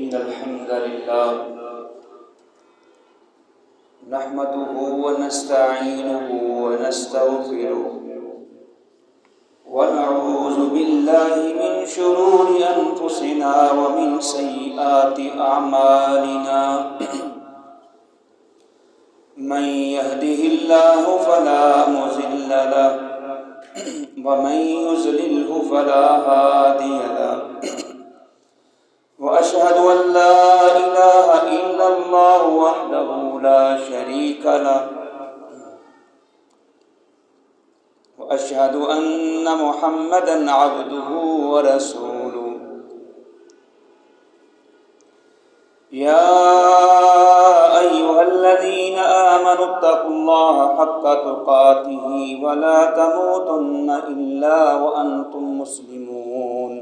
إن الحمد لله نحمده ونستعينه ونستغفره ونعوذ بالله من شرور أنفسنا ومن سيئات أعمالنا من يهده الله فلا مضل له ومن يضلل فلا هادي له وأشهد أن لا إله إلا الله وحده لا شريك له وأشهد أن محمدًا عبده ورسوله يا أيها الذين آمنوا اتقوا الله حق تقاته ولا تموتن إلا وأنتم مسلمون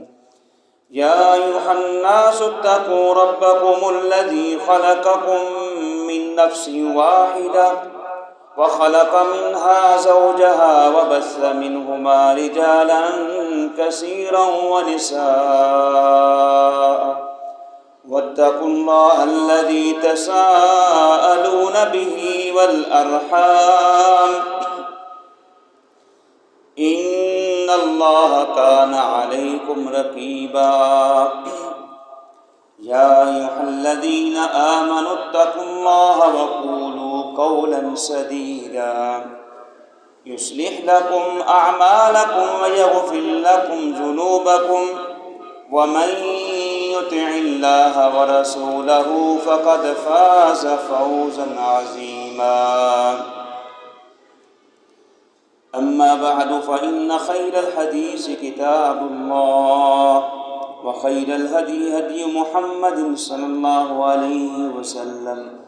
يا أيها الناس اتقوا ربكم الذي خلقكم من نفس واحدة وخلق منها زوجها وبث منهما رجالا كثيرا ونساء واتقوا الله الذي تساءلون به والأرحام إن الله كان عليكم رقيبا يا أيها الذين آمنوا اتقوا الله وقولوا قولا سديدا يصلح لكم أعمالكم ويغفر لكم ذنوبكم ومن يطع الله ورسوله فقد فاز فوزا عظيما أما بعد فإن خير الحديث كتاب الله وخير الهدي هدي محمد صلى الله عليه وسلم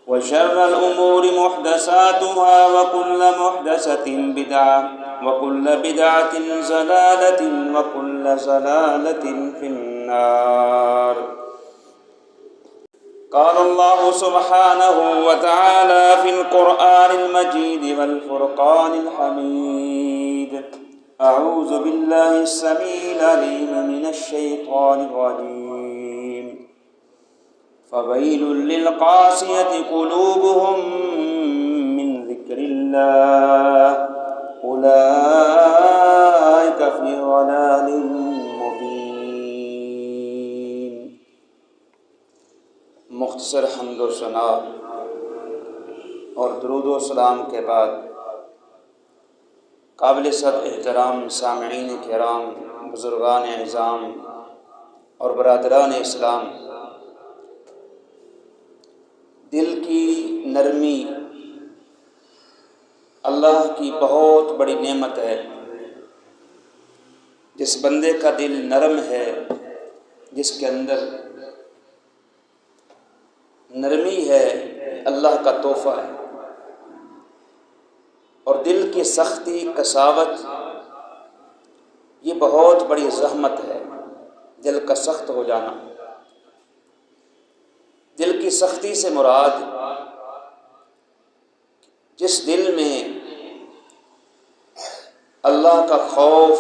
وشر الأمور محدثاتها وكل محدثة بدعة وكل بدعة ضلالة وكل ضلالة في النار قال الله سبحانه وتعالى في القرآن المجيد والفرقان الحميد أعوذ بالله السميع العليم من الشيطان الرجيم فويل للقاسية قلوبهم من ذكر الله أولئك في ضلال مبين. مختصر حمد و ثنا اور درود و سلام کے بعد قابل صد احترام سامعین کرام، بزرگان اعظام اور برادران اسلام، دل کی نرمی اللہ کی بہت بڑی نعمت ہے. جس بندے کا دل نرم ہے، جس کے اندر نرمی ہے، اللہ کا تحفہ ہے. اور دل کی سختی، قساوت، یہ بہت بڑی زحمت ہے. دل کا سخت ہو جانا، دل کی سختی سے مراد جس دل میں اللہ کا خوف،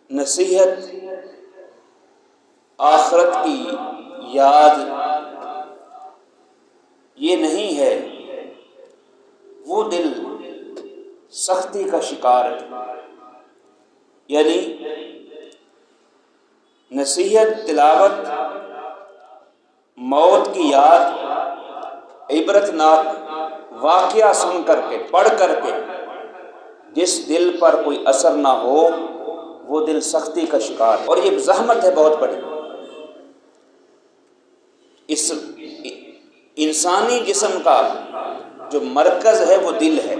نصیحت، آخرت کی یاد یہ نہیں ہے، وہ دل سختی کا شکار ہے. یعنی نصیحت، تلاوت، موت کی یاد، عبرتناک واقعہ سن کر کے، پڑھ کر کے جس دل پر کوئی اثر نہ ہو، وہ دل سختی کا شکار ہے. اور یہ زحمت ہے بہت بڑی. اس انسانی جسم کا جو مرکز ہے وہ دل ہے.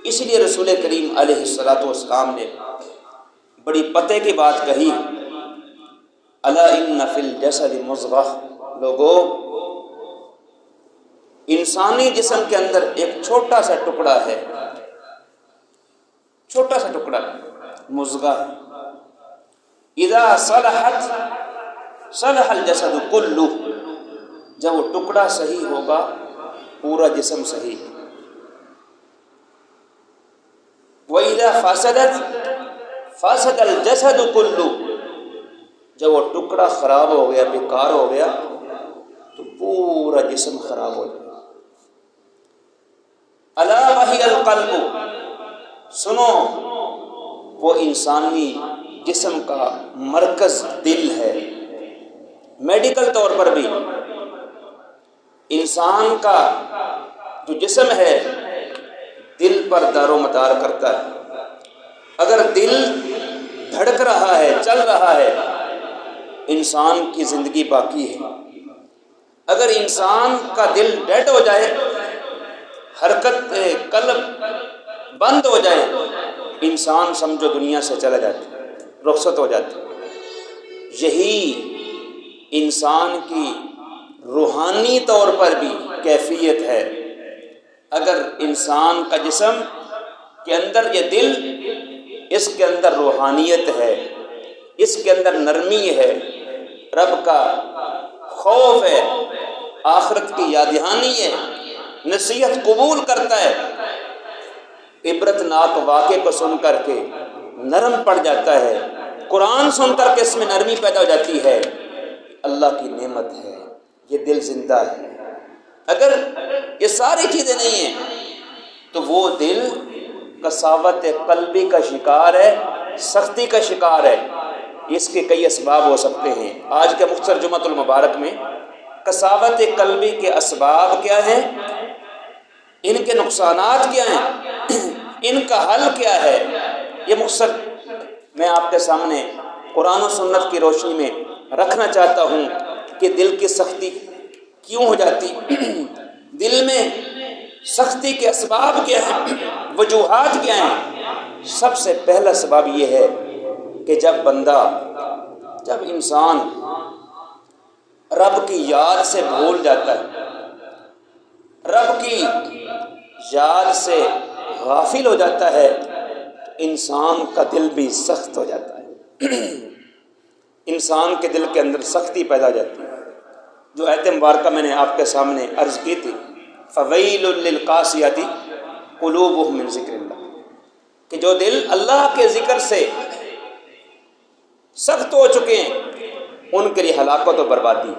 اس لیے رسول کریم علیہ السلام نے بڑی پتے کی بات کہی، الا ان فی الجسد مضغہ. لوگو، انسانی جسم کے اندر ایک چھوٹا سا ٹکڑا ہے، چھوٹا سا ٹکڑا مضغہ ہے. اذا صلحت صلح الجسد کلہ. جب وہ ٹکڑا صحیح ہوگا پورا جسم صحیح. وَإِذَا فَسَدَتْ فَسَدَ الْجَسَدُ كُلُّهُ. جب وہ ٹکڑا خراب ہو گیا، بیکار ہو گیا، تو پورا جسم خراب ہو جائے۔ الا وہی القلب، سنو وہ انسانی جسم کا مرکز دل ہے۔ میڈیکل طور پر بھی انسان کا جو جسم ہے دل پر دار و مدار کرتا ہے۔ اگر دل دھڑک رہا ہے، چل رہا ہے، انسان کی زندگی باقی ہے۔ اگر انسان کا دل ڈیڈ ہو جائے، حرکت قلب بند ہو جائے، انسان سمجھو دنیا سے چلا جاتا ہے، رخصت ہو جاتا ہے۔ یہی انسان کی روحانی طور پر بھی کیفیت ہے۔ اگر انسان کا جسم کے اندر یہ دل، اس کے اندر روحانیت ہے، اس کے اندر نرمی ہے، رب کا خوف ہے، آخرت کی یاد دہانی ہے، نصیحت قبول کرتا ہے، عبرت ناک واقعے کو سن کر کے نرم پڑ جاتا ہے، قرآن سن کر کے اس میں نرمی پیدا ہو جاتی ہے، اللہ کی نعمت ہے، یہ دل زندہ ہے۔ اگر یہ ساری چیزیں نہیں ہیں تو وہ دل قساوت قلبی کا شکار ہے، سختی کا شکار ہے۔ اس کے کئی اسباب ہو سکتے ہیں۔ آج کے مختصر جمعۃ المبارک میں قساوت قلبی کے اسباب کیا ہیں، ان کے نقصانات کیا ہیں، ان کا حل کیا ہے، یہ مختصر میں آپ کے سامنے قرآن و سنت کی روشنی میں رکھنا چاہتا ہوں کہ دل کی سختی کیوں ہو جاتی، دل میں سختی کے اسباب کیا ہیں، وجوہات کیا ہیں۔ سب سے پہلا سبب یہ ہے کہ جب انسان رب کی یاد سے بھول جاتا ہے، رب کی یاد سے غافل ہو جاتا ہے، انسان کا دل بھی سخت ہو جاتا ہے، انسان کے دل کے اندر سختی پیدا ہو جاتی ہے۔ جو آیت مبارکہ میں نے آپ کے سامنے عرض کی تھی، فویل للقاسیۃ قلوبہم من ذکر اللہ، کہ جو دل اللہ کے ذکر سے سخت ہو چکے ہیں ان کے لیے ہلاکت و بربادی،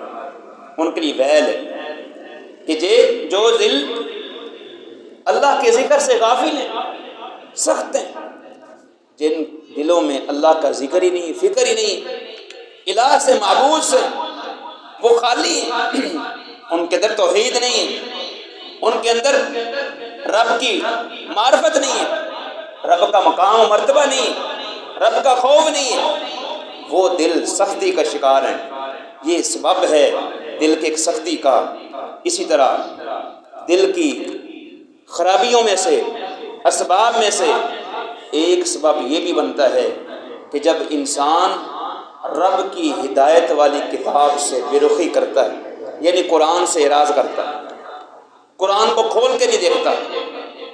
ان کے لیے ویل ہے کہ جو دل اللہ کے ذکر سے غافل ہیں، سخت ہیں، جن دلوں میں اللہ کا ذکر ہی نہیں، فکر ہی نہیں، الہ سے، معبود سے وہ خالی ہیں، ان کے اندر توحید نہیں ہے، ان کے اندر رب کی معرفت نہیں ہے، رب کا مقام و مرتبہ نہیں ہے، رب کا خوف نہیں ہے، وہ دل سختی کا شکار ہیں۔ یہ سبب ہے دل کی ایک سختی کا۔ اسی طرح دل کی خرابیوں میں سے، اسباب میں سے ایک سبب یہ بھی بنتا ہے کہ جب انسان رب کی ہدایت والی کتاب سے بے رخی کرتا ہے، یعنی قرآن سے اعراض کرتا ہے، قرآن کو کھول کے نہیں دیکھتا،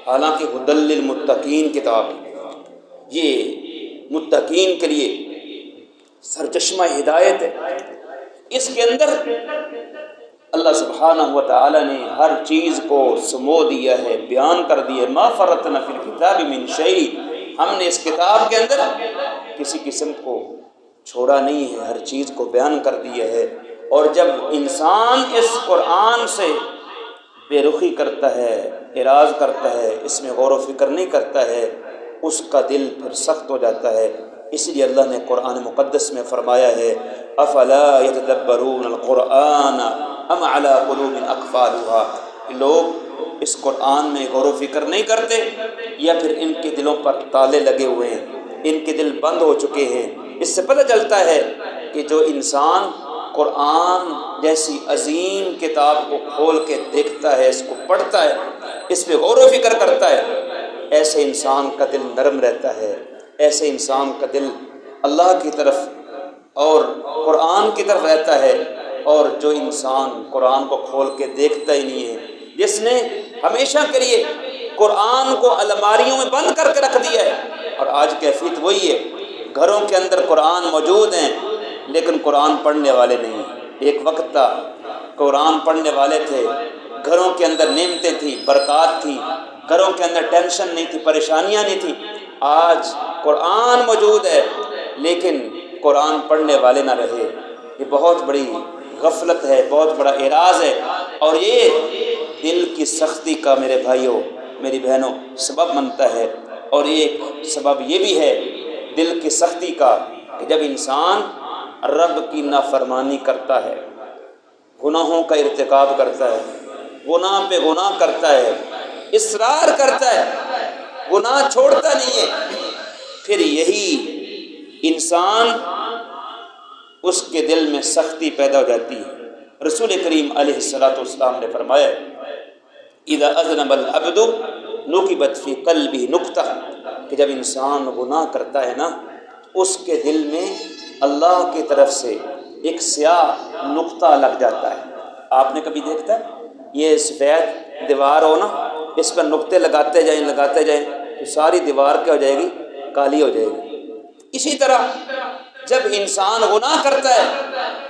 حالانکہ ھدی للمتقین کتاب، یہ متقین کے لیے سرچشمہ ہدایت ہے۔ اس کے اندر اللہ سبحانہ و تعالی نے ہر چیز کو سمو دیا ہے، بیان کر دیا ہے۔ ما فرطنا فی الکتاب من شیء، ہم نے اس کتاب کے اندر کسی قسم کو چھوڑا نہیں ہے، ہر چیز کو بیان کر دیا ہے۔ اور جب انسان اس قرآن سے بے رخی کرتا ہے، اعراض کرتا ہے، اس میں غور و فکر نہیں کرتا ہے، اس کا دل پھر سخت ہو جاتا ہے۔ اس لیے اللہ نے قرآن مقدس میں فرمایا ہے، افلا یتدبرون القرآن ام علی قلوب اقفالها، لوگ اس قرآن میں غور و فکر نہیں کرتے یا پھر ان کے دلوں پر تالے لگے ہوئے ہیں، ان کے دل بند ہو چکے ہیں۔ اس سے پتہ چلتا ہے کہ جو انسان قرآن جیسی عظیم کتاب کو کھول کے دیکھتا ہے، اس کو پڑھتا ہے، اس پہ غور و فکر کرتا ہے، ایسے انسان کا دل نرم رہتا ہے، ایسے انسان کا دل اللہ کی طرف اور قرآن کی طرف رہتا ہے۔ اور جو انسان قرآن کو کھول کے دیکھتا ہی نہیں ہے، جس نے ہمیشہ کے لیے قرآن کو الماریوں میں بند کر کے رکھ دیا ہے، اور آج کیفیت وہی ہے، گھروں کے اندر قرآن موجود ہیں لیکن قرآن پڑھنے والے نہیں۔ ایک وقت تھا قرآن پڑھنے والے تھے، گھروں کے اندر نعمتیں تھیں، برکات تھی، گھروں کے اندر ٹینشن نہیں تھی، پریشانیاں نہیں تھی۔ آج قرآن موجود ہے لیکن قرآن پڑھنے والے نہ رہے، یہ بہت بڑی غفلت ہے، بہت بڑا اعراض ہے، اور یہ دل کی سختی کا میرے بھائیوں میری بہنوں سبب بنتا ہے۔ اور ایک سبب یہ بھی ہے دل کی سختی کا کہ جب انسان رب کی نافرمانی کرتا ہے، گناہوں کا ارتکاب کرتا ہے، گناہ پہ گناہ کرتا ہے، اصرار کرتا ہے، گناہ چھوڑتا نہیں ہے، پھر یہی انسان اس کے دل میں سختی پیدا ہو جاتی ہے۔ رسول کریم علیہ الصلوۃ والسلام نے فرمایا اذا اذنب العبد نکبت فی قلبہ نکتہ، کہ جب انسان گناہ کرتا ہے نا، اس کے دل میں اللہ کی طرف سے ایک سیاہ نقطہ لگ جاتا ہے۔ آپ نے کبھی دیکھتا ہے یہ سفید دیوار ہو نا، اس پر نقطے لگاتے جائیں تو ساری دیوار کیا ہو جائے گی؟ کالی ہو جائے گی۔ اسی طرح جب انسان گناہ کرتا ہے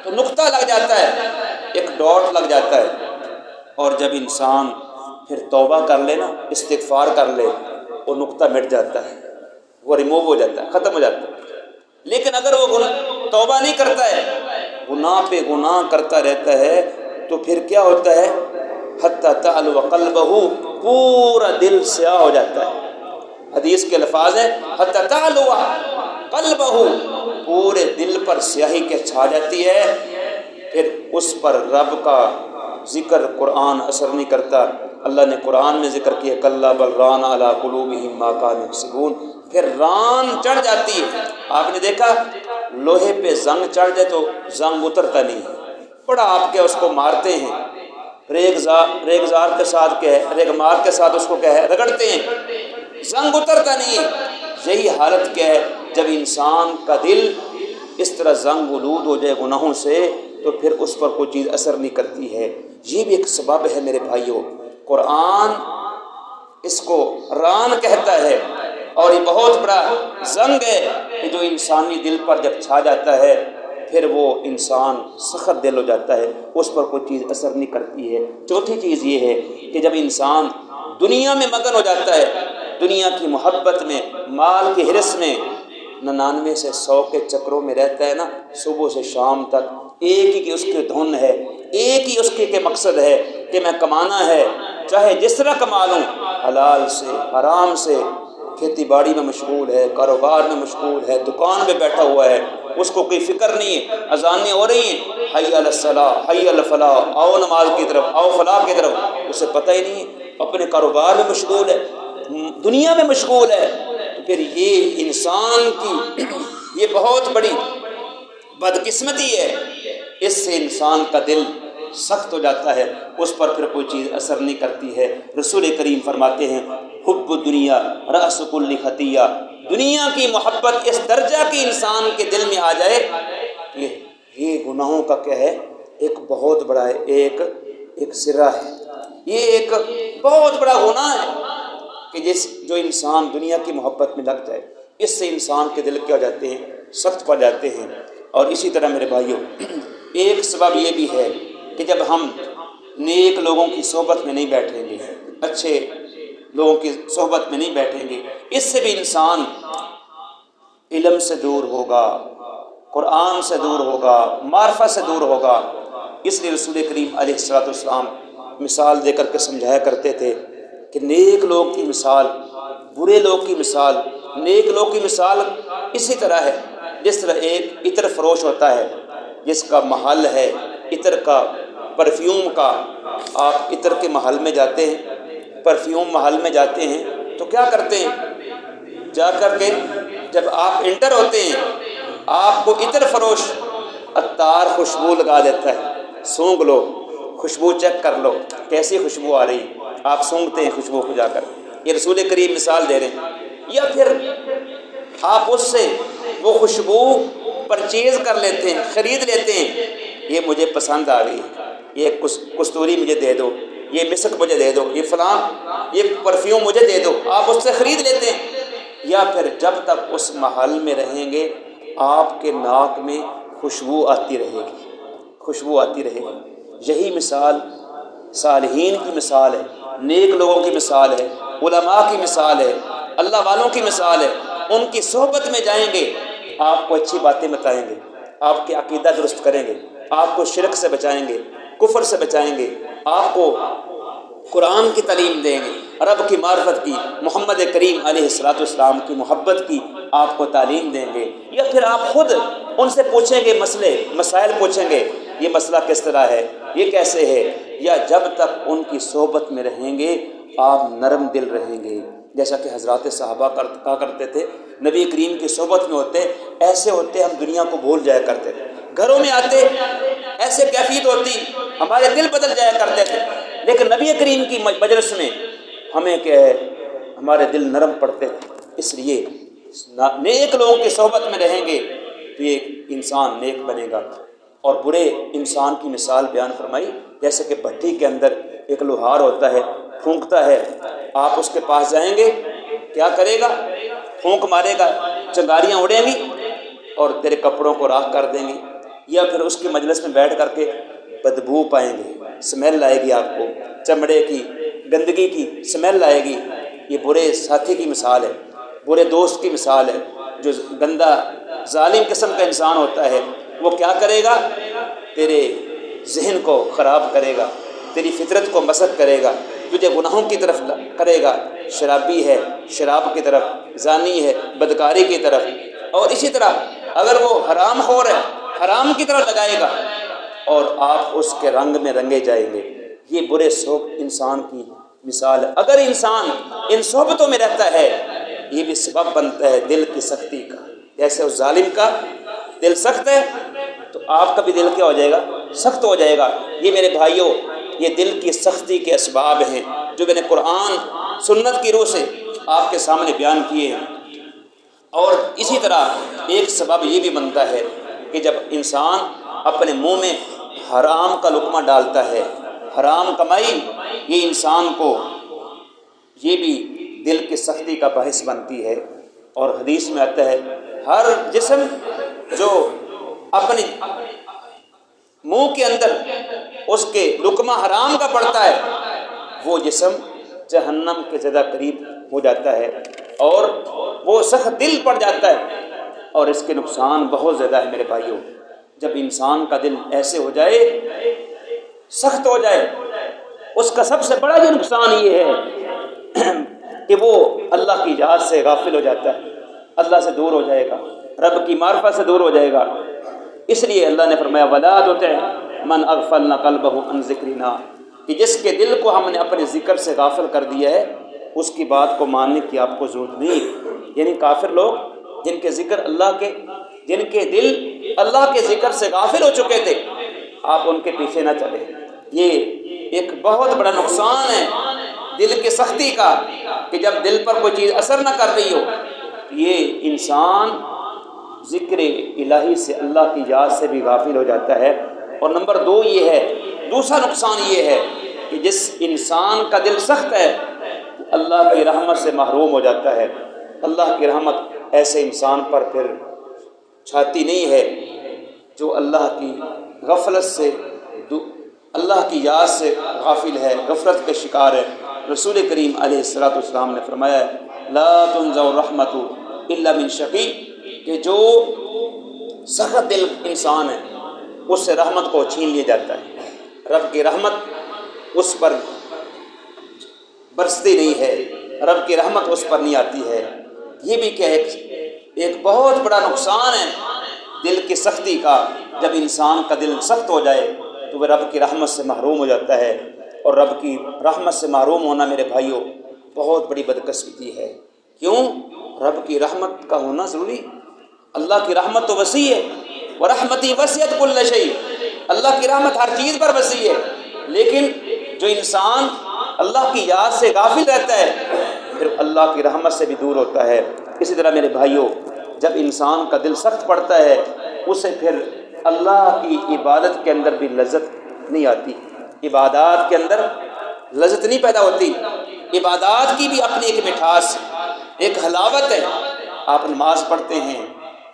تو نقطہ لگ جاتا ہے، ایک ڈاٹ لگ جاتا ہے، اور جب انسان پھر توبہ کر لے نا، استغفار کر لے، وہ نقطہ مٹ جاتا ہے، وہ ریموو ہو جاتا ہے، ختم ہو جاتا ہے۔ لیکن اگر وہ توبہ نہیں کرتا ہے، گناہ پہ گناہ کرتا رہتا ہے، تو پھر کیا ہوتا ہے؟ حتی تعلو قلبہ، پورا دل سیاہ ہو جاتا ہے۔ حدیث کے الفاظ ہیں حتی تعلو قلبہ، پورے دل پر سیاہی کے چھا جاتی ہے، پھر اس پر رب کا ذکر قرآن اثر نہیں کرتا۔ اللہ نے قرآن میں ذکر کیا کلا بل ران علی قلوبہم ما کانوا یکسبون، پھر ران چڑھ جاتی ہے۔ آپ نے دیکھا لوہے پہ زنگ چڑھ جائے تو زنگ اترتا نہیں ہے، بڑا آپ کے اس کو مارتے ہیں، ریگزار کے ساتھ کیا ہے، ریگمار کے ساتھ اس کو کیا ہے، رگڑتے ہیں، زنگ اترتا نہیں ہے۔ یہی حالت کیا ہے جب انسان کا دل اس طرح زنگ آلود ہو جائے گناہوں سے، تو پھر اس پر کوئی چیز اثر نہیں کرتی ہے۔ یہ بھی ایک سبب ہے میرے بھائیوں، قرآن اس کو ران کہتا ہے، اور یہ بہت بڑا زنگ ہے کہ جو انسانی دل پر جب چھا جاتا ہے پھر وہ انسان سخت دل ہو جاتا ہے، اس پر کوئی چیز اثر نہیں کرتی ہے۔ چوتھی چیز یہ ہے کہ جب انسان دنیا میں مگن ہو جاتا ہے، دنیا کی محبت میں، مال کی حرص میں، 99 سے 100 کے چکروں میں رہتا ہے نا، صبح سے شام تک ایک ہی کی اس کی دھن ہے، ایک ہی اس کے مقصد ہے کہ میں کمانا ہے، چاہے جس طرح کما لوں، حلال سے حرام سے، کھیتی باڑی میں مشغول ہے، کاروبار میں مشغول ہے، دکان پہ بیٹھا ہوا ہے، اس کو کوئی فکر نہیں ہے، اذانیں ہو رہی ہیں حی علی الصلاۃ حی علی الفلاح، آؤ نماز کی طرف، آؤ فلاح کی طرف، اسے پتہ ہی نہیں ہے، اپنے کاروبار میں مشغول ہے، دنیا میں مشغول ہے۔ تو پھر یہ انسان کی یہ بہت بڑی بدقسمتی ہے، اس سے انسان کا دل سخت ہو جاتا ہے، اس پر پھر کوئی چیز اثر نہیں کرتی ہے۔ رسول کریم فرماتے ہیں حب الدنیا رأس کل خطیہ، دنیا کی محبت اس درجہ کی انسان کے دل میں آ جائے، یہ گناہوں کا کیا ہے؟ ایک بہت بڑا ہے، ایک سرا ہے، یہ ایک بہت بڑا گناہ ہے کہ جو انسان دنیا کی محبت میں لگ جائے، اس سے انسان کے دل کیا ہو جاتے ہیں؟ سخت پڑ جاتے ہیں۔ اور اسی طرح میرے بھائیوں ایک سبب یہ بھی ہے کہ جب ہم نیک لوگوں کی صحبت میں نہیں بیٹھیں گے، اچھے لوگوں کی صحبت میں نہیں بیٹھیں گے، اس سے بھی انسان علم سے دور ہوگا، قرآن سے دور ہوگا، معرفت سے دور ہوگا۔ اس لیے رسول کریم علیہ الصلوۃ والسلام مثال دے کر کے سمجھایا کرتے تھے کہ نیک لوگ کی مثال، برے لوگ کی مثال، نیک لوگ کی مثال اسی طرح ہے جس طرح ایک عطر فروش ہوتا ہے جس کا محل ہے عطر کا، پرفیوم کا۔ آپ عطر کے محل میں جاتے ہیں، پرفیوم محل میں جاتے ہیں تو کیا کرتے ہیں؟ جا کر کے جب آپ انٹر ہوتے ہیں، آپ کو عطر فروش عطار خوشبو لگا دیتا ہے، سونگھ لو، خوشبو چیک کر لو کیسی خوشبو آ رہی، آپ سونگھتے ہیں خوشبو کو جا کر۔ یہ رسول کریم مثال دے رہے ہیں۔ یا پھر آپ اس سے وہ خوشبو پرچیز کر لیتے ہیں، خرید لیتے ہیں، یہ مجھے پسند آ گئی، یہ کستوری مجھے دے دو، یہ مسک مجھے دے دو، یہ فلاں یہ پرفیوم مجھے دے دو، آپ اس سے خرید لیتے ہیں۔ یا پھر جب تک اس محل میں رہیں گے آپ کے ناک میں خوشبو آتی رہے گی، خوشبو آتی رہے گی۔ یہی مثال صالحین کی مثال ہے، نیک لوگوں کی مثال ہے، علماء کی مثال ہے، اللہ والوں کی مثال ہے۔ ان کی صحبت میں جائیں گے، آپ کو اچھی باتیں بتائیں گے، آپ کے عقیدہ درست کریں گے، آپ کو شرک سے بچائیں گے، کفر سے بچائیں گے، آپ کو قرآن کی تعلیم دیں گے، رب کی معرفت کی، محمد کریم علیہ الصلوۃ والسلام کی محبت کی آپ کو تعلیم دیں گے، یا پھر آپ خود ان سے پوچھیں گے، مسائل پوچھیں گے، یہ مسئلہ کس طرح ہے، یہ کیسے ہے، یا جب تک ان کی صحبت میں رہیں گے آپ نرم دل رہیں گے، جیسا کہ حضرات صحابہ کہا کرتے تھے نبی کریم کی صحبت میں ہوتے ایسے ہوتے ہم دنیا کو بھول جایا کرتے تھے، گھروں میں آتے ایسے کیفیت ہوتی ہمارے دل بدل جایا کرتے تھے، لیکن نبی کریم کی مجلس میں ہمیں کیا ہے ہمارے دل نرم پڑتے تھے۔ اس لیے نیک لوگوں کی صحبت میں رہیں گے تو ایک انسان نیک بنے گا۔ اور برے انسان کی مثال بیان فرمائی، جیسے کہ بھٹی کے اندر ایک لوہار ہوتا ہے، پھونکتا ہے، آپ اس کے پاس جائیں گے کیا کرے گا؟ پھونک مارے گا، چنگاریاں اڑیں گی اور تیرے کپڑوں کو راکھ کر دیں گی، یا پھر اس کی مجلس میں بیٹھ کر کے بدبو پائیں گے، سمیل آئے گی، آپ کو چمڑے کی گندگی کی سمیل آئے گی۔ یہ برے ساتھی کی مثال ہے، برے دوست کی مثال ہے۔ جو گندا ظالم قسم کا انسان ہوتا ہے وہ کیا کرے گا؟ تیرے ذہن کو خراب کرے گا، تیری فطرت کو مسخ کرے گا، تجھے گناہوں کی طرف کرے گا، شرابی ہے شراب کی طرف، زانی ہے بدکاری کی طرف، اور اسی طرح اگر وہ حرام خور ہے حرام کی طرف لگائے گا اور آپ اس کے رنگ میں رنگے جائیں گے۔ یہ برے انسان کی مثال ہے۔ اگر انسان ان صحبتوں میں رہتا ہے یہ بھی سبب بنتا ہے دل کی سختی کا، جیسے اس ظالم کا دل سخت ہے تو آپ کا بھی دل کیا ہو جائے گا؟ سخت ہو جائے گا۔ یہ میرے بھائیوں یہ دل کی سختی کے اسباب ہیں جو میں نے قرآن سنت کی روح سے آپ کے سامنے بیان کیے ہیں۔ اور اسی طرح ایک سبب یہ بھی بنتا ہے کہ جب انسان اپنے منہ میں حرام کا لقمہ ڈالتا ہے، حرام کمائی، یہ انسان کو یہ بھی دل کی سختی کا باعث بنتی ہے۔ اور حدیث میں آتا ہے ہر جسم جو اپنے منہ کے اندر اس کے لقمہ حرام کا پڑتا ہے وہ جسم جہنم کے زیادہ قریب ہو جاتا ہے اور وہ سخت دل پڑ جاتا ہے، اور اس کے نقصان بہت زیادہ ہے میرے بھائیوں۔ جب انسان کا دل ایسے ہو جائے، سخت ہو جائے، اس کا سب سے بڑا یہ نقصان یہ ہے کہ وہ اللہ کی یاد سے غافل ہو جاتا ہے، اللہ سے دور ہو جائے گا، رب کی معرفت سے دور ہو جائے گا۔ اس لیے اللہ نے فرمایا وَلَا تُطِعْ مَنْ أَغْفَلْنَا قَلْبَهُ عَنْ ذِكْرِنَا، کہ جس کے دل کو ہم نے اپنے ذکر سے غافل کر دیا ہے اس کی بات کو ماننے کی آپ کو ضرورت نہیں۔ یعنی کافر لوگ جن کے دل اللہ کے ذکر سے غافل ہو چکے تھے، آپ ان کے پیچھے نہ چلیں۔ یہ ایک بہت بڑا نقصان ہے دل کی سختی کا کہ جب دل پر کوئی چیز اثر نہ کر رہی ہو، یہ انسان ذکر الہی سے اللہ کی یاد سے بھی غافل ہو جاتا ہے۔ اور نمبر دو یہ ہے، دوسرا نقصان یہ ہے کہ جس انسان کا دل سخت ہے اللہ کی رحمت سے محروم ہو جاتا ہے۔ اللہ کی رحمت ایسے انسان پر پھر چھاتی نہیں ہے جو اللہ کی غفلت سے اللہ کی یاد سے غافل ہے، غفلت کا شکار ہے۔ رسول کریم علیہ الصلوۃ والسلام نے فرمایا ہے لا تنزع الرحمۃ الا من شقی، کہ جو سخت دل انسان ہے اس سے رحمت کو چھین لیا جاتا ہے، رب کی رحمت اس پر برستی نہیں ہے، رب کی رحمت اس پر نہیں آتی ہے۔ یہ بھی کیا ایک بہت بڑا نقصان ہے دل کی سختی کا۔ جب انسان کا دل سخت ہو جائے تو وہ رب کی رحمت سے محروم ہو جاتا ہے، اور رب کی رحمت سے محروم ہونا میرے بھائیوں بہت بڑی بدقسمتی ہے۔ کیوں؟ رب کی رحمت کا ہونا ضروری۔ اللہ کی رحمت تو وسیع ہے، وَرَحْمَتِي وَسِعَتْ كُلَّ شَيْءٍ، اللہ کی رحمت ہر چیز پر وسیع ہے، لیکن جو انسان اللہ کی یاد سے غافل رہتا ہے پھر اللہ کی رحمت سے بھی دور ہوتا ہے۔ اسی طرح میرے بھائیوں جب انسان کا دل سخت پڑتا ہے اسے پھر اللہ کی عبادت کے اندر بھی لذت نہیں آتی، عبادات کے اندر لذت نہیں پیدا ہوتی۔ عبادات کی بھی اپنی ایک مٹھاس، ایک حلاوت ہے۔ آپ نماز پڑھتے ہیں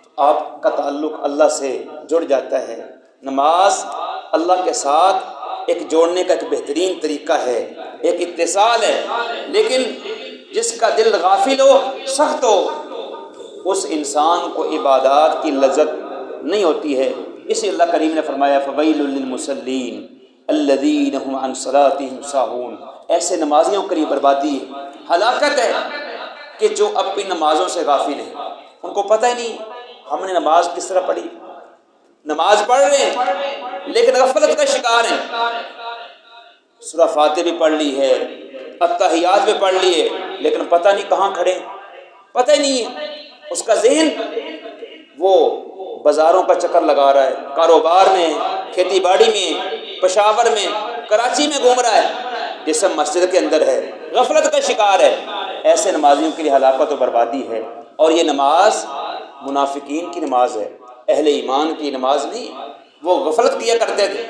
تو آپ کا تعلق اللہ سے جڑ جاتا ہے۔ نماز اللہ کے ساتھ ایک جوڑنے کا ایک بہترین طریقہ ہے، ایک اتصال ہے، لیکن جس کا دل غافل ہو، سخت ہو، اس انسان کو عبادات کی لذت نہیں ہوتی ہے۔ اس لیے اللہ کریم نے فرمایا فویل للمصلین الذین هم عن صلاتهم ساہون، ایسے نمازیوں کے لیے بربادی ہے، ہلاکت ہے کہ جو اپنی نمازوں سے غافل ہیں، ان کو پتہ ہی نہیں ہم نے نماز کس طرح پڑھی، نماز پڑھ رہے ہیں لیکن غفلت کا شکار ہیں، سورہ فاتحہ بھی پڑھ لی ہے، التحیات بھی پڑھ لی ہے، لیکن پتہ نہیں کہاں کھڑے، پتہ ہی نہیں ہے، اس کا ذہن وہ بازاروں کا چکر لگا رہا ہے، کاروبار میں، کھیتی باڑی میں، پشاور میں، کراچی میں گھوم رہا ہے، جسم مسجد کے اندر ہے، غفلت کا شکار ہے۔ ایسے نمازیوں کے لیے ہلاکت و بربادی ہے۔ اور یہ نماز منافقین کی نماز ہے، اہل ایمان کی نماز نہیں۔ وہ غفلت کیا کرتے تھے،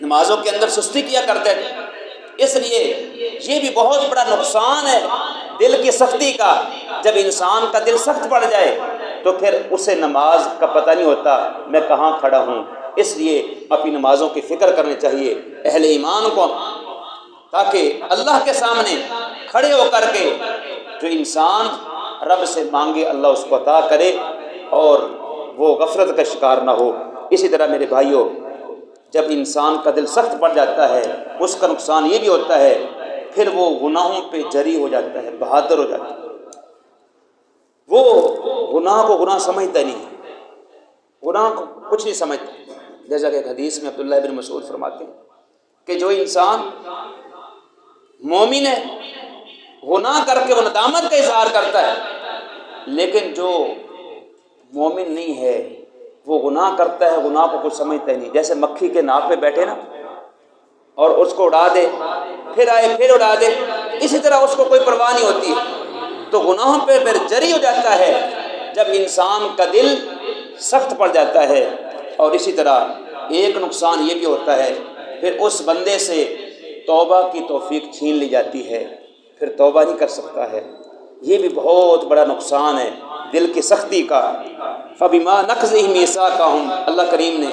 نمازوں کے اندر سستی کیا کرتے تھے۔ اس لیے یہ بھی بہت بڑا نقصان ہے دل کی سختی کا۔ جب انسان کا دل سخت پڑ جائے تو پھر اسے نماز کا پتہ نہیں ہوتا میں کہاں کھڑا ہوں۔ اس لیے اپنی نمازوں کی فکر کرنی چاہیے اہل ایمان کو، تاکہ اللہ کے سامنے کھڑے ہو کر کے جو انسان رب سے مانگے اللہ اس کو عطا کرے اور وہ غفلت کا شکار نہ ہو۔ اسی طرح میرے بھائیوں، جب انسان کا دل سخت پڑ جاتا ہے اس کا نقصان یہ بھی ہوتا ہے پھر وہ گناہوں پہ جری ہو جاتا ہے، بہادر ہو جاتا ہے، وہ گناہ کو گناہ سمجھتا نہیں، گناہ کو کچھ نہیں سمجھتا۔ جیسا کہ ایک حدیث میں عبداللہ بن مسعود فرماتے ہیں کہ جو انسان مومن ہے گناہ کر کے وہ ندامت کا اظہار کرتا ہے، لیکن جو مومن نہیں ہے وہ گناہ کرتا ہے، گناہ کو کچھ سمجھتا ہی نہیں۔ جیسے مکھی کے ناک پہ بیٹھے نا اور اس کو اڑا دے، پھر آئے پھر اڑا دے، اسی طرح اس کو کوئی پرواہ نہیں ہوتی، تو گناہوں پہ پھر جری ہو جاتا ہے جب انسان کا دل سخت پڑ جاتا ہے۔ اور اسی طرح ایک نقصان یہ بھی ہوتا ہے پھر اس بندے سے توبہ کی توفیق چھین لی جاتی ہے، پھر توبہ نہیں کر سکتا ہے۔ یہ بھی بہت بڑا نقصان ہے دل کی سختی کا۔ فَبِمَا نَقْضِهِمْ مِيثَاقَهُمْ، اللہ کریم نے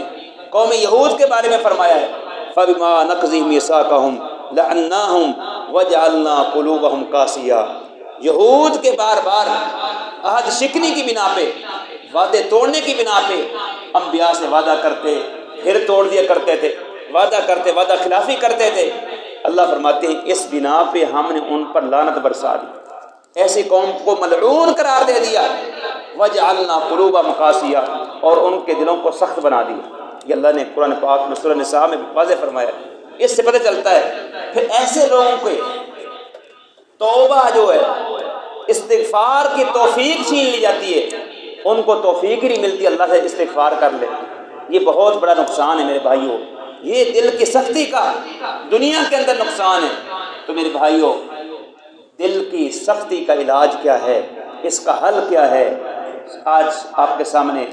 قوم یہود کے بارے میں فرمایا ہے فَبِمَا نَقْضِهِمْ مِيثَاقَهُمْ لَعَنَّاهُمْ وَجَعَلْنَا قُلُوبَهُمْ قَاسِيَةً، یہود کے بار بار عہد شکنی کی بنا پہ، وعدے توڑنے کی بنا پہ انبیاء سے وعدہ کرتے پھر توڑ دیا کرتے تھے، وعدہ کرتے وعدہ خلافی کرتے تھے۔ اللہ فرماتے ہیں اس بنا پہ ہم نے ان پر لعنت برسا دی، ایسی قوم کو ملعون قرار دے دیا۔ وَجَعَلْنَا قُلُوبَهُمْ قَاسِيَةً، اور ان کے دلوں کو سخت بنا دیا۔ یہ اللہ نے قرآن پاک میں سورہ نساء میں واضح فرمایا۔ اس سے پتہ چلتا ہے پھر ایسے لوگوں کو توبہ جو ہے استغفار کی توفیق چھین لی جاتی ہے، ان کو توفیق ہی نہیں ملتی اللہ سے استغفار کر لے۔ یہ بہت بڑا نقصان ہے میرے بھائیوں، یہ دل کی سختی کا دنیا کے اندر نقصان ہے۔ تو میرے بھائیوں، دل کی سختی کا علاج کیا ہے، اس کا حل کیا ہے؟ آج آپ کے سامنے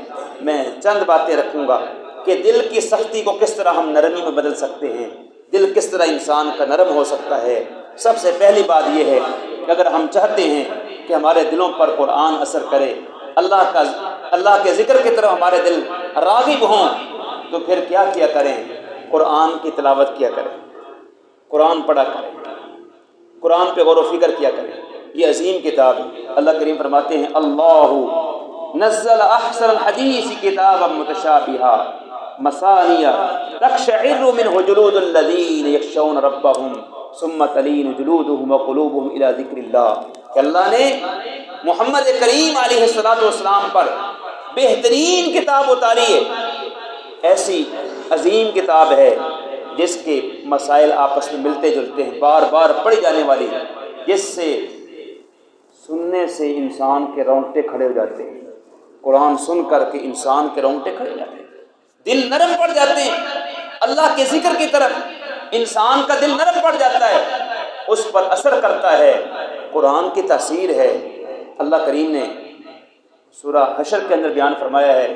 میں چند باتیں رکھوں گا کہ دل کی سختی کو کس طرح ہم نرمی میں بدل سکتے ہیں، دل کس طرح انسان کا نرم ہو سکتا ہے۔ سب سے پہلی بات یہ ہے کہ اگر ہم چاہتے ہیں کہ ہمارے دلوں پر قرآن اثر کرے، اللہ کے ذکر کی طرف ہمارے دل راغب ہوں، تو پھر کیا کریں؟ قرآن کی تلاوت کیا کریں، قرآن پڑھا کریں، قرآن پہ غور و فکر کیا کریں۔ یہ عظیم کتاب ہے۔ اللہ کریم فرماتے ہیں اللہ نزل احسن الحدیث کتابا متشابہا مثانیہ تقشعر منہ جلود الذین یخشون ربہم ثم تلین جلودہم وقلوبہم الی ذکر اللہ، کہ اللہ نے محمد کریم علیہ السلام پر بہترین کتاب اتاری ہے، ایسی عظیم کتاب ہے جس کے مسائل آپس میں ملتے جلتے ہیں، بار بار پڑھی جانے والی، جس سے سننے سے انسان کے رونگٹے کھڑے ہو جاتے ہیں۔ قرآن سن کر کے انسان کے رونگٹے کھڑے ہو جاتے ہیں، دل نرم پڑ جاتے ہیں، اللہ کے ذکر کی طرف انسان کا دل نرم پڑ جاتا ہے، اس پر اثر کرتا ہے، قرآن کی تاثیر ہے۔ اللہ کریم نے سورہ حشر کے اندر بیان فرمایا ہے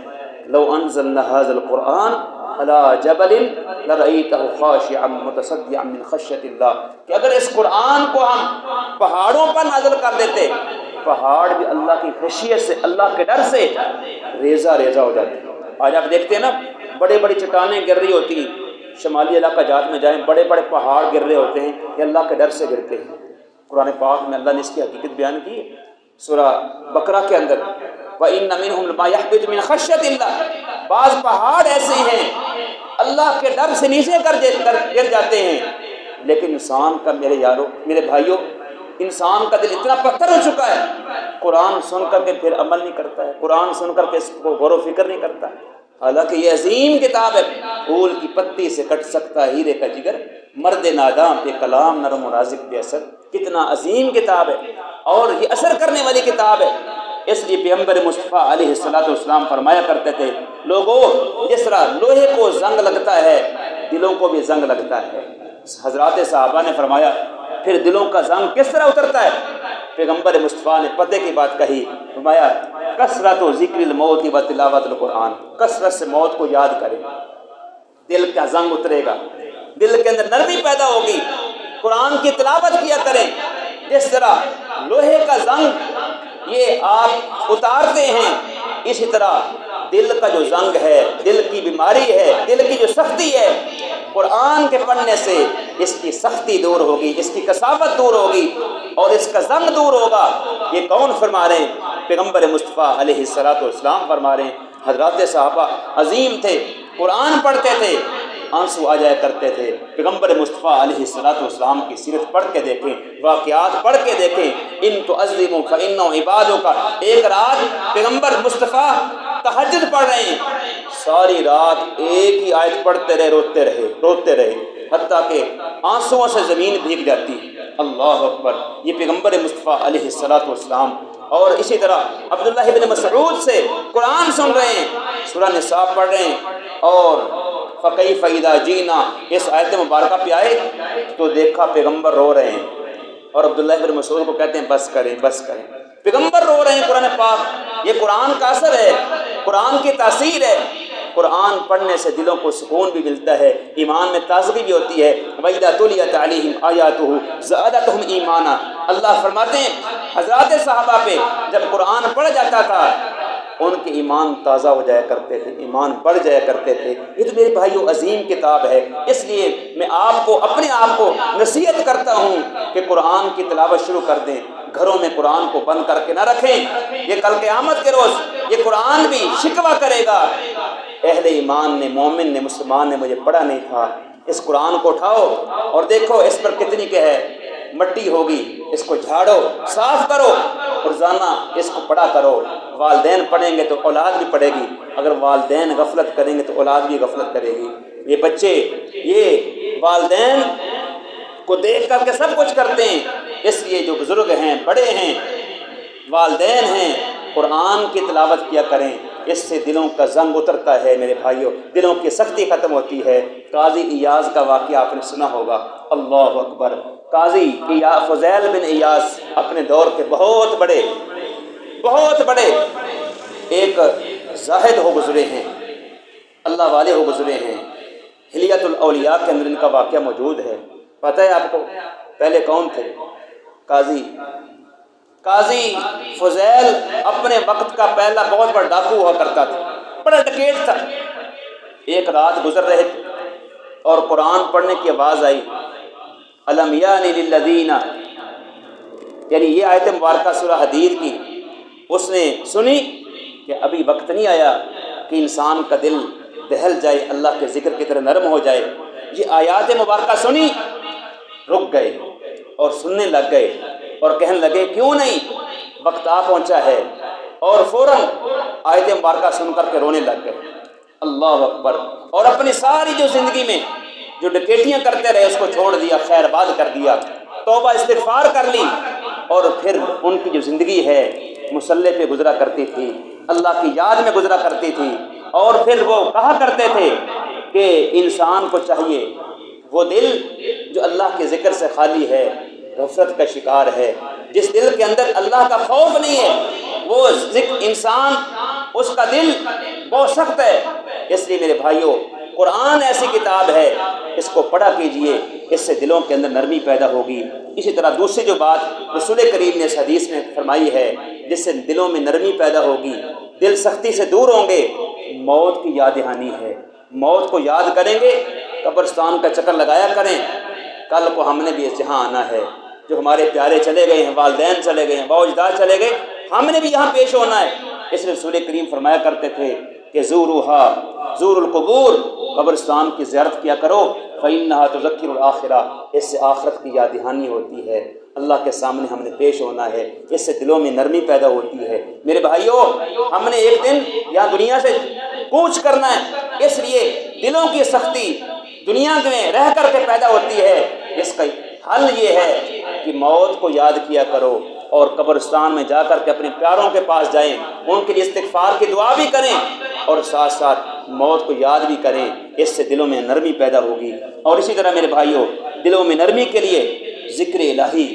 لو انزلنا هذا القرآن على جبل لرأيته خاشعا متصدعا من خشية اللہ، کہ اگر اس قرآن کو ہم پہاڑوں پر نازل کر دیتے، پہاڑ بھی اللہ کی خشیت سے، اللہ کے ڈر سے ریزہ ریزہ ہو جاتے ہیں۔ آج آپ دیکھتے ہیں نا بڑے بڑی چٹانیں گر رہی ہوتی ہیں، شمالی علاقہ جات میں جائیں بڑے بڑے پہاڑ گر رہے ہوتے ہیں، یہ اللہ کے ڈر سے گرتے ہیں۔ قرآن پاک میں اللہ نے اس کی حقیقت بیان کی ہے۔ سورہ بقرہ کے اندر وَإِنَّ مِنْهُمْ لَمَا يَحْبِطُ مِنْ خَشْيَةِ اللَّهِ، بعض پہاڑ ایسے ہیں اللہ کے ڈر سے نیچے گر جاتے ہیں، لیکن انسان کا، میرے یارو میرے بھائیوں، انسان کا دل اتنا پتھر ہو چکا ہے، قرآن سن کر کے پھر عمل نہیں کرتا ہے، قرآن سن کر کے اس کو غور و فکر نہیں کرتا، حالانکہ یہ عظیم کتاب ہے۔ پھول کی پتی سے کٹ سکتا ہیرے کا جگر، مرد ناداں پہ کلام نرم و نازک بے اثر، کتنا عظیم کتاب ہے اور یہ اثر کرنے والی کتاب ہے۔ اس لیے پیغمبر مصطفیٰ علیہ السلام فرمایا کرتے تھے، لوگوں جس طرح لوہے کو زنگ لگتا ہے دلوں کو بھی زنگ لگتا ہے۔ حضرات صحابہ نے فرمایا پھر دلوں کا زنگ کس طرح اترتا ہے؟ پیغمبر مصطفیٰ نے پتے کی بات کہی، فرمایا کثرت و ذکر الموت و تلاوت القرآن، کثرت سے موت کو یاد کریں، دل کا زنگ اترے گا، دل کے اندر نرمی پیدا ہوگی، قرآن کی تلاوت کیا کریں۔ جس طرح لوہے کا زنگ یہ آپ اتارتے ہیں، اسی طرح دل کا جو زنگ ہے، دل کی بیماری ہے، دل کی جو سختی ہے، قرآن کے پڑھنے سے اس کی سختی دور ہوگی، اس کی کثافت دور ہوگی اور اس کا زنگ دور ہوگا۔ یہ کون فرما رہے ہیں؟ پیغمبر مصطفیٰ علیہ السلام فرما رہے ہیں۔ حضرات صحابہ عظیم تھے، قرآن پڑھتے تھے، آنسو آ جایا کرتے تھے۔ پیغمبر مصطفیٰ علیہ السلام کی سیرت پڑھ کے دیکھیں، واقعات پڑھ کے دیکھیں۔ ان تعظموا فإنه عبادک، ایک رات پیغمبر مصطفیٰ تہجد پڑھ رہے ہیں، ساری رات ایک ہی آیت پڑھتے رہے، روتے رہے حتیٰ کہ آنسوؤں سے زمین بھیگ جاتی۔ اللہ اکبر! یہ پیغمبر مصطفیٰ علیہ السلام۔ اور اسی طرح عبداللہ بن مسعود سے قرآن سن رہے ہیں، سورہ نساء پڑھ رہے ہیں، اور فَكَيْفَ إِذَا جِئْنَا اس آیت مبارکہ پہ آئے تو دیکھا پیغمبر رو رہے ہیں، اور عبداللہ بن مسعود کو کہتے ہیں بس کریں بس کریں، پیغمبر رو رہے ہیں قرآن پاک۔ یہ قرآن کا اثر ہے، قرآن کی تاثیر ہے۔ قرآن پڑھنے سے دلوں کو سکون بھی ملتا ہے، ایمان میں تازگی بھی ہوتی ہے۔ وَإِذَا تُلِيَتْ عَلَيْهِمْ آيَاتُهُ زَادَتْهُمْ إِيمَانًا، اللہ فرماتے ہیں حضرات صحابہ پہ جب قرآن پڑھ جاتا تھا ان کے ایمان تازہ ہو جایا کرتے تھے، ایمان بڑھ جایا کرتے تھے۔ یہ تو میرے بھائیو عظیم کتاب ہے، اس لیے میں آپ کو اپنے آپ کو نصیحت کرتا ہوں کہ قرآن کی تلاوت شروع کر دیں، گھروں میں قرآن کو بند کر کے نہ رکھیں۔ یہ کل قیامت کے روز یہ قرآن بھی شکوہ کرے گا، اہل ایمان نے، مومن نے، مسلمان نے مجھے پڑھا نہیں تھا۔ اس قرآن کو اٹھاؤ اور دیکھو اس پر کتنی کہ ہے مٹی ہوگی، اس کو جھاڑو، صاف کرو، روزانہ اس کو پڑھا کرو۔ والدین پڑھیں گے تو اولاد بھی پڑھے گی، اگر والدین غفلت کریں گے تو اولاد بھی غفلت کرے گی۔ یہ بچے یہ والدین کو دیکھ کر کے سب کچھ کرتے ہیں، اس لیے جو بزرگ ہیں، بڑے ہیں، والدین ہیں، قرآن کی تلاوت کیا کریں، اس سے دلوں کا زنگ اترتا ہے میرے بھائیوں، دلوں کی سختی ختم ہوتی ہے۔ قاضی ایاز کا واقعہ آپ نے سنا ہوگا، اللہ اکبر! قاضی فضیل بن ایاز اپنے دور کے بہت بڑے ایک زاہد ہو گزرے ہیں، اللہ والے ہو گزرے ہیں۔ حلیۃ الاولیاء کے اندر ان کا واقعہ موجود ہے۔ پتہ ہے آپ کو پہلے کون تھے؟ قاضی فضیل اپنے وقت کا پہلا بہت بڑا ڈاکو ہوا کرتا تھا، بڑا ڈکیٹ تھا۔ ایک رات گزر رہے تھے اور قرآن پڑھنے کی آواز آئی، الم یعن للذین، یعنی یہ آیت مبارکہ سورہ حدید کی اس نے سنی کہ ابھی وقت نہیں آیا کہ انسان کا دل دہل جائے، اللہ کے ذکر کی طرح نرم ہو جائے۔ یہ آیات مبارکہ سنی، رک گئے اور سننے لگ گئے اور کہنے لگے کیوں نہیں، وقت آ پہنچا ہے، اور فوراً آیت مبارکہ سن کر کے رونے لگ گئے۔ اللہ اکبر! اور اپنی ساری جو زندگی میں جو ڈکیٹیاں کرتے رہے اس کو چھوڑ دیا، خیر باد کر دیا، توبہ استغفار کر لی، اور پھر ان کی جو زندگی ہے مصلی پہ گزرا کرتی تھی، اللہ کی یاد میں گزرا کرتی تھی۔ اور پھر وہ کہا کرتے تھے کہ انسان کو چاہیے وہ دل جو اللہ کے ذکر سے خالی ہے غفلت کا شکار ہے، جس دل کے اندر اللہ کا خوف نہیں ہے وہ انسان، اس کا دل بہت سخت ہے۔ اس لیے میرے بھائیوں قرآن ایسی کتاب ہے، اس کو پڑھا کیجئے، اس سے دلوں کے اندر نرمی پیدا ہوگی۔ اسی طرح دوسری جو بات رسول کریم نے اس حدیث میں فرمائی ہے، جس سے دلوں میں نرمی پیدا ہوگی، دل سختی سے دور ہوں گے، موت کی یاد دہانی ہے۔ موت کو یاد کریں گے، قبرستان کا چکر لگایا کریں، کل کو ہم نے بھی اس جہاں آنا ہے، جو ہمارے پیارے چلے گئے ہیں، والدین چلے گئے ہیں، باء اجداد چلے گئے، ہم نے بھی یہاں پیش ہونا ہے۔ اس لیے رسول کریم فرمایا کرتے تھے کہ زوروہا زور القبور، قبرستان کی زیارت کیا کرو، فإنہا تذکر الآخرہ، اس سے آخرت کی یاد دہانی ہوتی ہے، اللہ کے سامنے ہم نے پیش ہونا ہے، اس سے دلوں میں نرمی پیدا ہوتی ہے۔ میرے بھائیوں، ہم نے ایک دن یہاں دنیا سے کوچ کرنا ہے، اس لیے دلوں کی سختی دنیا میں رہ کر کے پیدا ہوتی ہے۔ اس کا حل یہ ہے کہ موت کو یاد کیا کرو اور قبرستان میں جا کر کے اپنے پیاروں کے پاس جائیں، ان کے لیے استغفار کی دعا بھی کریں اور ساتھ ساتھ موت کو یاد بھی کریں، اس سے دلوں میں نرمی پیدا ہوگی۔ اور اسی طرح میرے بھائیوں، دلوں میں نرمی کے لیے ذکر الہی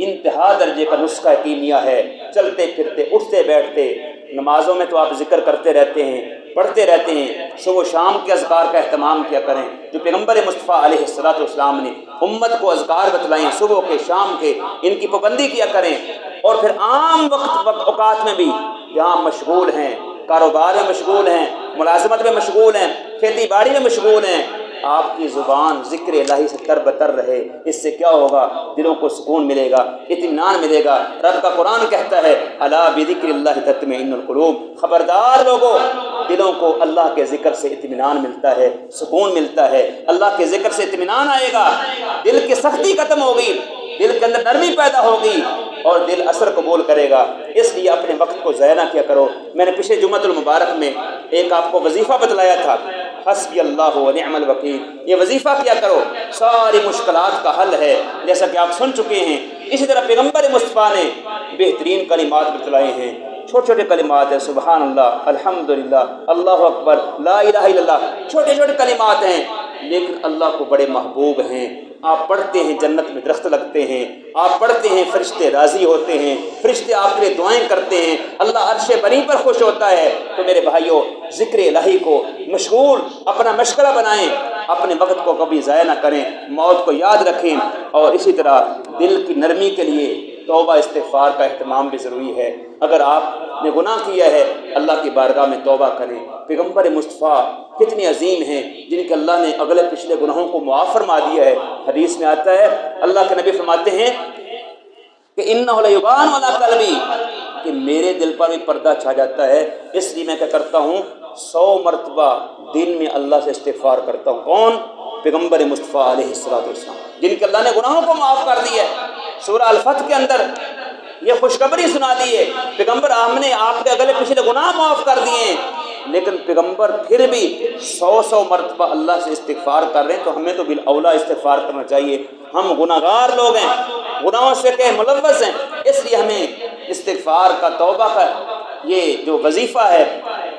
انتہا درجے کا نسخہ کیمیا ہے۔ چلتے پھرتے اٹھتے بیٹھتے نمازوں میں تو آپ ذکر کرتے رہتے ہیں، پڑھتے رہتے ہیں، صبح و شام کے اذکار کا اہتمام کیا کریں جو پیغمبر مصطفیٰ علیہ السلام نے امت کو اذکار بتلائیں، صبح کے شام کے، ان کی پابندی کیا کریں۔ اور پھر عام اوقات میں بھی جہاں مشغول ہیں، کاروبار میں مشغول ہیں، ملازمت میں مشغول ہیں، کھیتی باڑی میں مشغول ہیں، آپ کی زبان ذکر الہی سے تر بتر رہے۔ اس سے کیا ہوگا؟ دلوں کو سکون ملے گا، اطمینان ملے گا۔ رب کا قرآن کہتا ہے الا بذکر اللہ تطمئن القلوب، خبردار لوگوں، دلوں کو اللہ کے ذکر سے اطمینان ملتا ہے، سکون ملتا ہے۔ اللہ کے ذکر سے اطمینان آئے گا، دل کی سختی ختم ہوگی، دل کے اندر نرمی پیدا ہوگی اور دل اثر قبول کرے گا۔ اس لیے اپنے وقت کو ضائع نہ کیا کرو۔ میں نے پچھلے جمعۃ المبارک میں ایک آپ کو وظیفہ بتلایا تھا، حسبی اللہ و نعم الوکیل۔ یہ وظیفہ کیا کرو، ساری مشکلات کا حل ہے، جیسا کہ آپ سن چکے ہیں۔ اسی طرح پیغمبر مصطفیٰ نے بہترین کلمات بتلائے ہیں، چھوٹے چھوٹے کلمات ہیں، سبحان اللہ، الحمدللہ، اللہ اکبر، لا الہ الا اللہ، چھوٹے چھوٹے کلمات ہیں لیکن اللہ کو بڑے محبوب ہیں۔ آپ پڑھتے ہیں جنت میں درخت لگتے ہیں، آپ پڑھتے ہیں فرشتے راضی ہوتے ہیں، فرشتے آپ کے لیے دعائیں کرتے ہیں، اللہ عرش بری پر خوش ہوتا ہے۔ تو میرے بھائیوں، ذکر الہی کو مشغول اپنا مشغلہ بنائیں، اپنے وقت کو کبھی ضائع نہ کریں، موت کو یاد رکھیں۔ اور اسی طرح دل کی نرمی کے لیے توبہ استغفار کا اہتمام بھی ضروری ہے۔ اگر آپ نے گناہ کیا ہے، اللہ کی بارگاہ میں توبہ کریں۔ پیغمبر مصطفیٰ کتنے عظیم ہیں جن کے اللہ نے اگلے پچھلے گناہوں کو معاف فرما دیا ہے۔ حدیث میں آتا ہے، اللہ کے نبی فرماتے ہیں کہ انہ لیبان علی قلبی، کہ میرے دل پر بھی پردہ چھا جاتا ہے، اس لیے میں کیا کرتا ہوں، 100 مرتبہ دن میں اللہ سے استغفار کرتا ہوں۔ کون؟ پیغمبر مصطفیٰ علیہ السلام، جن کے اللہ نے گناہوں کو معاف کر دیا ہے۔ سورہ الفتح کے اندر یہ خوشخبری سنا دی ہے، پیغمبر ہم نے آپ کے اگلے پچھلے گناہ معاف کر دیے ہیں، لیکن پیغمبر پھر بھی 100 مرتبہ اللہ سے استغفار کر رہے ہیں، تو ہمیں تو بالاولیٰ استغفار کرنا چاہیے۔ ہم گناہگار لوگ ہیں، گناہوں سے کہ ملوث ہیں، اس لیے ہمیں استغفار کا، توبہ کا یہ جو وظیفہ ہے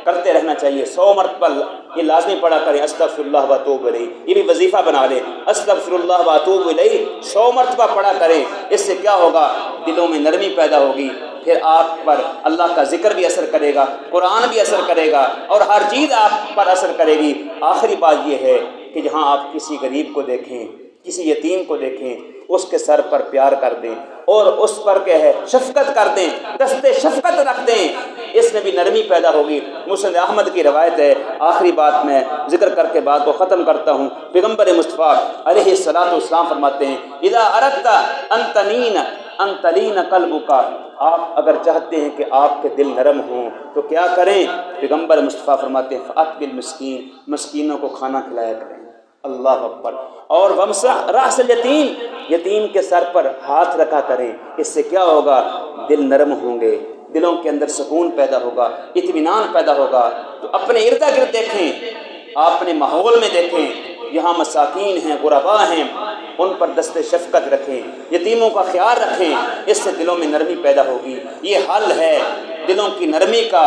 کرتے رہنا چاہیے۔ 100 مرتبہ یہ لازمی پڑھا کریں، استغفر اللہ و اتوب الیہ، یہ بھی وظیفہ بنا لیں، استغفر اللہ و اتوب الیہ 100 مرتبہ پڑھا کریں۔ اس سے کیا ہوگا؟ دلوں میں نرمی پیدا ہوگی، پھر آپ پر اللہ کا ذکر بھی اثر کرے گا، قرآن بھی اثر کرے گا اور ہر چیز آپ پر اثر کرے گی۔ آخری بات یہ ہے کہ جہاں آپ کسی غریب کو دیکھیں، کسی یتیم کو دیکھیں، اس کے سر پر پیار کر دیں اور اس پر کیا ہے، شفقت کر دیں، دستے شفقت رکھ دیں، اس میں بھی نرمی پیدا ہوگی۔ مسند احمد کی روایت ہے۔ آخری بات میں ذکر کر کے بات کو ختم کرتا ہوں۔ پیغمبر مصطفیٰ علیہ السلام فرماتے ہیں، اذا اردت ان تلین قلبک، آپ اگر چاہتے ہیں کہ آپ کے دل نرم ہوں تو کیا کریں؟ پیغمبر مصطفیٰ فرماتے ہیں، فأطعم المسکین، مسکینوں کو کھانا کھلایا کریں۔ اللہ اکبر۔ اور وامسح رأس الیتیم، یتیم کے سر پر ہاتھ رکھا کریں۔ اس سے کیا ہوگا؟ دل نرم ہوں گے، دلوں کے اندر سکون پیدا ہوگا، اطمینان پیدا ہوگا۔ تو اپنے ارد گرد دیکھیں، اپنے ماحول میں دیکھیں، یہاں مساکین ہیں، غرباء ہیں، ان پر دست شفقت رکھیں، یتیموں کا خیال رکھیں، اس سے دلوں میں نرمی پیدا ہوگی۔ یہ حل ہے دلوں کی نرمی کا۔